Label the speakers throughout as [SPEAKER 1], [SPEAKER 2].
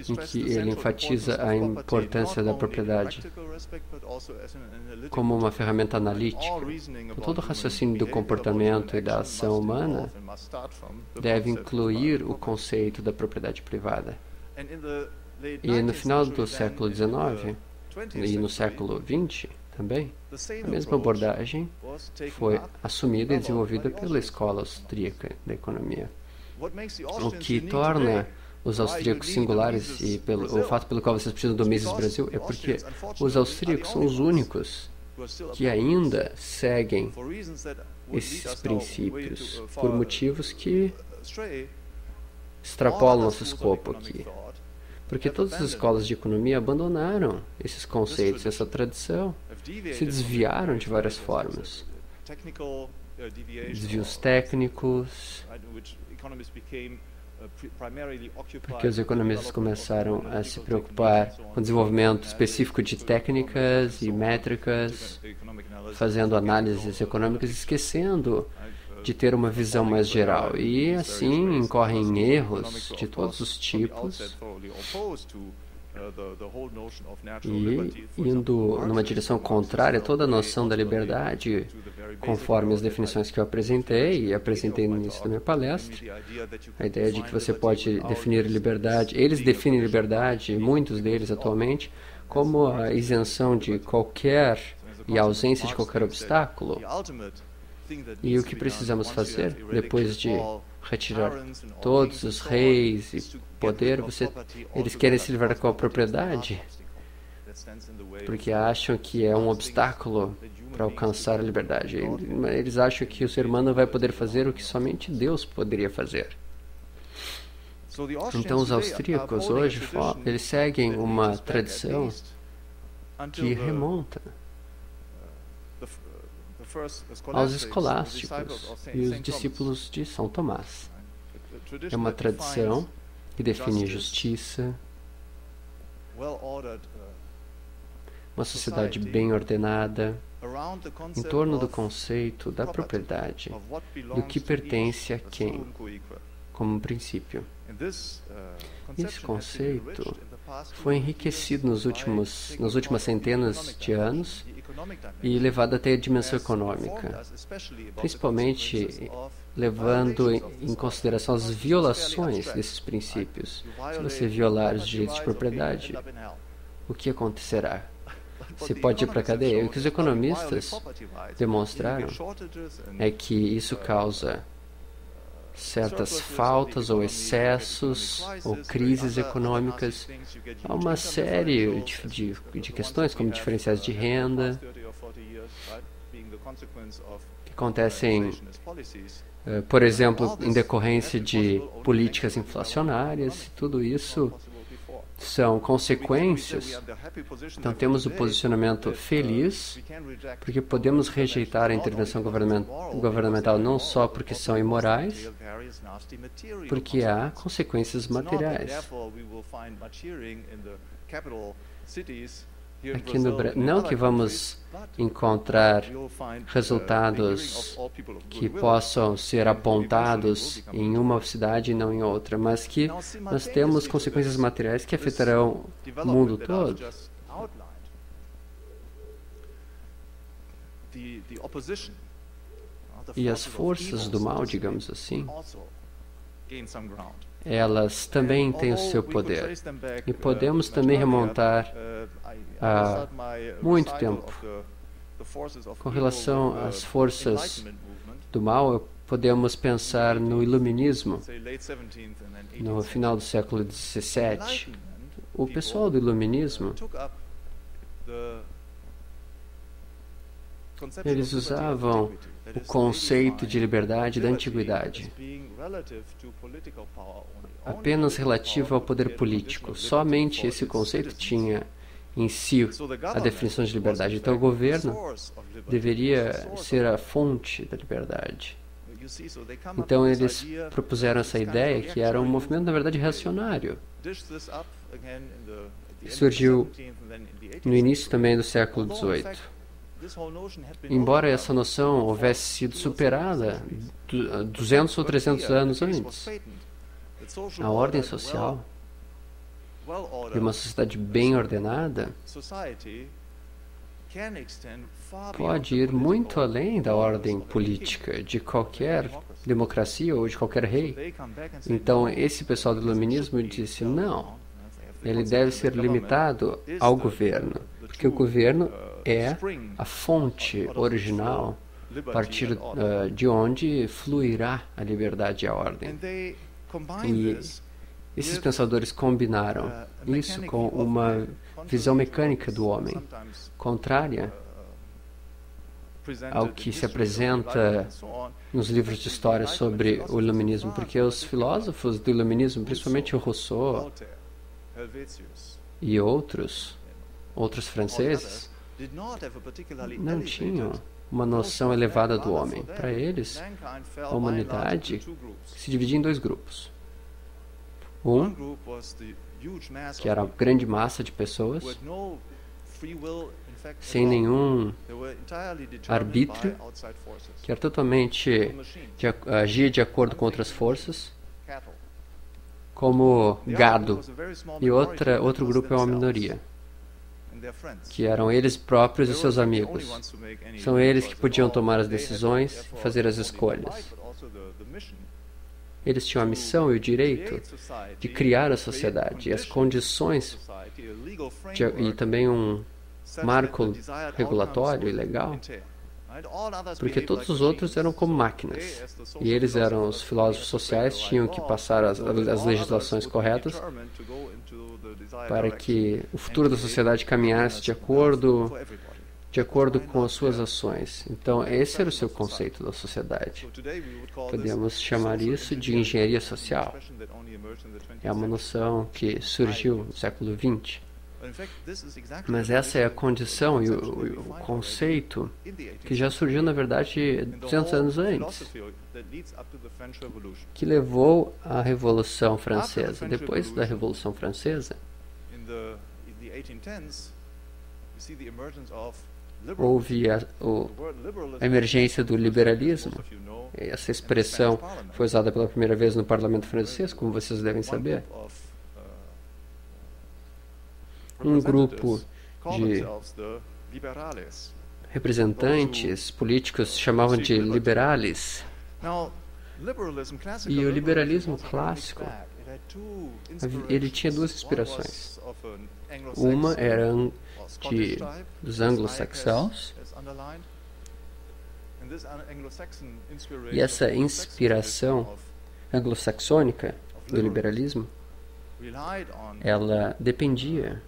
[SPEAKER 1] em que ele enfatiza a importância da propriedade como uma ferramenta analítica. Todo o raciocínio do comportamento e da ação humana deve incluir o conceito da propriedade privada. E no final do século XIX e no século XX também, a mesma abordagem foi assumida e desenvolvida pela escola austríaca da economia. O que torna os austríacos singulares e o fato pelo qual vocês precisam do Mises Brasil é porque os austríacos são os únicos que ainda seguem esses princípios por motivos que extrapolam nosso escopo aqui. Porque todas as escolas de economia abandonaram esses conceitos, essa tradição, se desviaram de várias formas. Desvios técnicos, porque os economistas começaram a se preocupar com o desenvolvimento específico de técnicas e métricas, fazendo análises econômicas, esquecendo de ter uma visão mais geral. E assim incorrem em erros de todos os tipos e indo numa direção contrária a toda a noção da liberdade, conforme as definições que eu apresentei e apresentei no início da minha palestra. A ideia de que você pode definir liberdade, eles definem liberdade, muitos deles atualmente, como a isenção de qualquer e a ausência de qualquer obstáculo. E o que precisamos fazer, depois de retirar todos os reis e poder, eles querem se livrar com a propriedade, porque acham que é um obstáculo para alcançar a liberdade. Eles acham que o ser humano vai poder fazer o que somente Deus poderia fazer. Então os austríacos hoje, eles seguem uma tradição que remonta aos escolásticos e os discípulos de São Tomás. É uma tradição que define justiça, uma sociedade bem ordenada, em torno do conceito da propriedade, do que pertence a quem, como princípio. Esse conceito foi enriquecido nas últimas centenas de anos e levado até a dimensão econômica, principalmente levando em consideração as violações desses princípios. Se você violar os direitos de propriedade, o que acontecerá? Você pode ir para a cadeia. O que os economistas demonstraram é que isso causa certas faltas ou excessos ou crises econômicas. Há uma série de questões, como diferenciais de renda, que acontecem, por exemplo, em decorrência de políticas inflacionárias. Tudo isso são consequências. Então temos o posicionamento feliz, porque podemos rejeitar a intervenção governamental não só porque são imorais, porque há consequências materiais. Aqui no Brasil, não que vamos encontrar resultados que possam ser apontados em uma cidade e não em outra, mas que nós temos consequências materiais que afetarão o mundo todo. E as forças do mal, digamos assim, elas também têm o seu poder. E podemos também remontar há muito tempo. Com relação às forças do mal, podemos pensar no Iluminismo, no final do século XVII. O pessoal do Iluminismo, eles usavam o conceito de liberdade da antiguidade, apenas relativo ao poder político. Somente esse conceito tinha em si a definição de liberdade. Então o governo deveria ser a fonte da liberdade. Então eles propuseram essa ideia, que era um movimento, na verdade, reacionário. Surgiu no início também do século XVIII. Embora essa noção houvesse sido superada 200 ou 300 anos antes, a ordem social E uma sociedade bem ordenada pode ir muito além da ordem política de qualquer democracia ou de qualquer rei. Então, esse pessoal do iluminismo disse, não, ele deve ser limitado ao governo, porque o governo é a fonte original, a partir de onde fluirá a liberdade e a ordem. E esses pensadores combinaram isso com uma visão mecânica do homem, contrária ao que se apresenta nos livros de história sobre o iluminismo, porque os filósofos do iluminismo, principalmente o Rousseau e outros franceses, não tinham uma noção elevada do homem. Para eles, a humanidade se dividia em dois grupos. Um, que era a grande massa de pessoas, sem nenhum arbítrio, que era totalmente agia de acordo com outras forças, como gado. E outro grupo é uma minoria, que eram eles próprios e seus amigos. São eles que podiam tomar as decisões e fazer as escolhas. Eles tinham a missão e o direito de criar a sociedade e as condições e também um marco regulatório e legal, porque todos os outros eram como máquinas. E eles eram os filósofos sociais, tinham que passar as legislações corretas para que o futuro da sociedade caminhasse de acordo com as suas ações. Então, esse era o seu conceito da sociedade. Podemos chamar isso de engenharia social. É uma noção que surgiu no século XX. Mas essa é a condição e o conceito que já surgiu, na verdade, 200 anos antes, que levou à Revolução Francesa. Depois da Revolução Francesa, houve a emergência do liberalismo. Essa expressão foi usada pela primeira vez no parlamento francês, como vocês devem saber. Um grupo de representantes políticos chamavam de liberales. E o liberalismo clássico, ele tinha duas inspirações. Uma era dos anglo-saxãos, e essa inspiração anglo-saxônica do liberalismo, ela dependia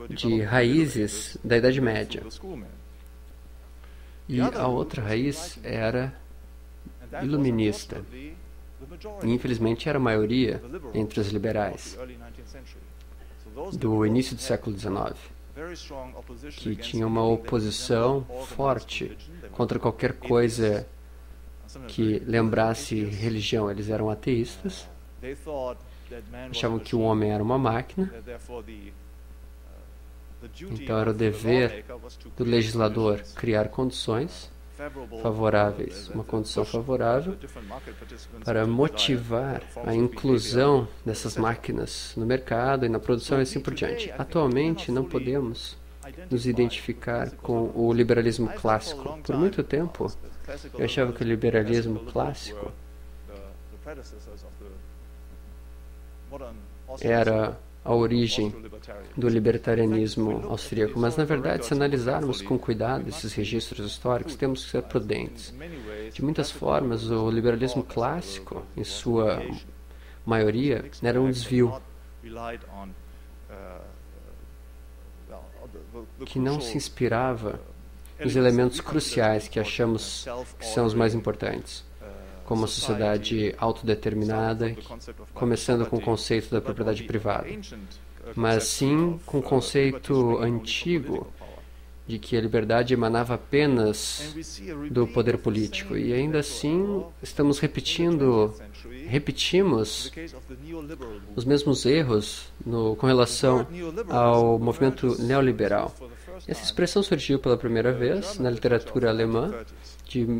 [SPEAKER 1] de raízes da Idade Média. E a outra raiz era iluminista. E, infelizmente, era a maioria entre os liberais do início do século XIX, que tinha uma oposição forte contra qualquer coisa que lembrasse religião. Eles eram ateístas, achavam que o homem era uma máquina, então era o dever do legislador criar condições favoráveis, uma condição favorável para motivar a inclusão dessas máquinas no mercado e na produção e assim por diante. Atualmente não podemos nos identificar com o liberalismo clássico. Por muito tempo eu achava que o liberalismo clássico era a origem do libertarianismo austríaco, mas na verdade, se analisarmos com cuidado esses registros históricos, temos que ser prudentes. De muitas formas, o liberalismo clássico, em sua maioria, era um desvio que não se inspirava nos elementos cruciais que achamos que são os mais importantes, como a sociedade autodeterminada, começando com o conceito da propriedade privada, mas sim com o conceito antigo de que a liberdade emanava apenas do poder político. E ainda assim repetimos os mesmos erros com relação ao movimento neoliberal. Essa expressão surgiu pela primeira vez na literatura alemã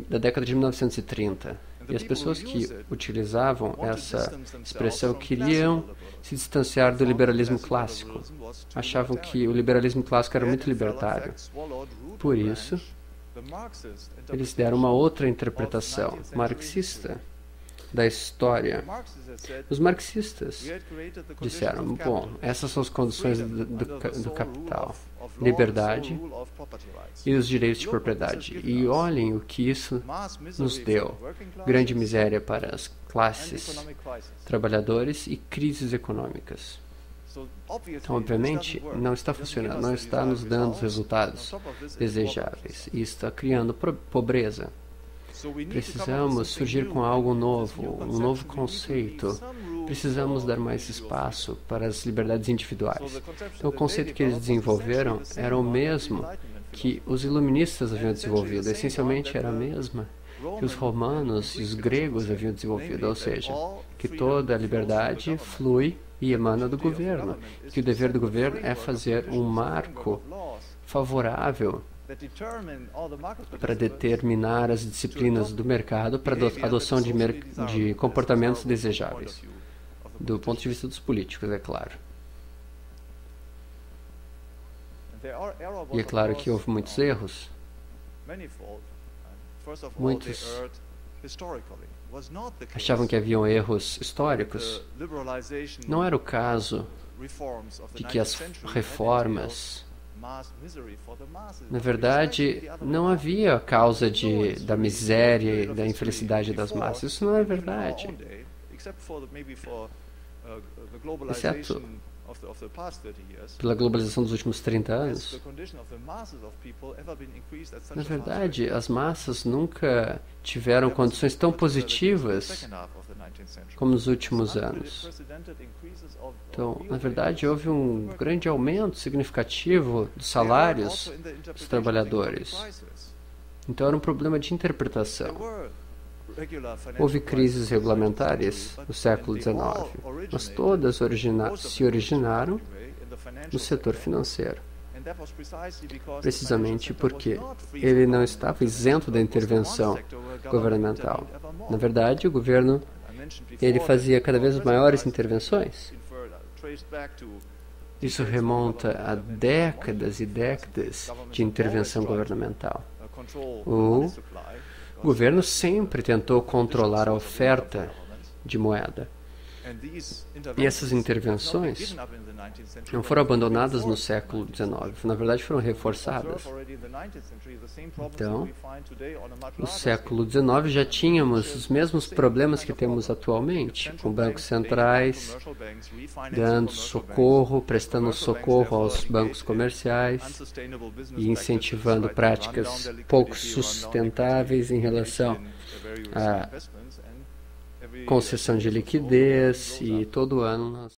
[SPEAKER 1] da década de 1930. E as pessoas que utilizavam essa expressão queriam se distanciar do liberalismo clássico. Achavam que o liberalismo clássico era muito libertário. Por isso, eles deram uma outra interpretação marxista da história. Os marxistas disseram, bom, essas são as condições do capital, liberdade e os direitos de propriedade. E olhem o que isso nos deu. Grande miséria para as classes trabalhadoras e crises econômicas. Então, obviamente, não está funcionando, não está nos dando os resultados desejáveis e está criando pobreza. Precisamos surgir com algo novo, um novo conceito. Precisamos dar mais espaço para as liberdades individuais. Então, o conceito que eles desenvolveram era o mesmo que os iluministas haviam desenvolvido. Essencialmente, era a mesma que os romanos e os gregos haviam desenvolvido, ou seja, que toda a liberdade flui e emana do governo, que o dever do governo é fazer um marco favorável para determinar as disciplinas do mercado para a adoção de comportamentos desejáveis, do ponto de vista dos políticos, é claro. E é claro que houve muitos erros. Muitos achavam que haviam erros históricos. Não era o caso de que as reformas, na verdade, não havia causa da miséria e da infelicidade das massas. Isso não é verdade. Exceto pela globalização dos últimos 30 anos. Na verdade, as massas nunca tiveram condições tão positivas como nos últimos anos. Então, na verdade, houve um grande aumento significativo dos salários dos trabalhadores. Então, era um problema de interpretação. Houve crises regulamentares no século XIX, mas todas se originaram no setor financeiro. Precisamente porque ele não estava isento da intervenção governamental. Na verdade, o governo ele fazia cada vez maiores intervenções. Isso remonta a décadas e décadas de intervenção governamental. O governo sempre tentou controlar a oferta de moeda. E essas intervenções não foram abandonadas no século XIX, na verdade foram reforçadas. Então, no século XIX já tínhamos os mesmos problemas que temos atualmente, com bancos centrais dando socorro, prestando socorro aos bancos comerciais e incentivando práticas pouco sustentáveis em relação a concessão de liquidez, e todo ano nós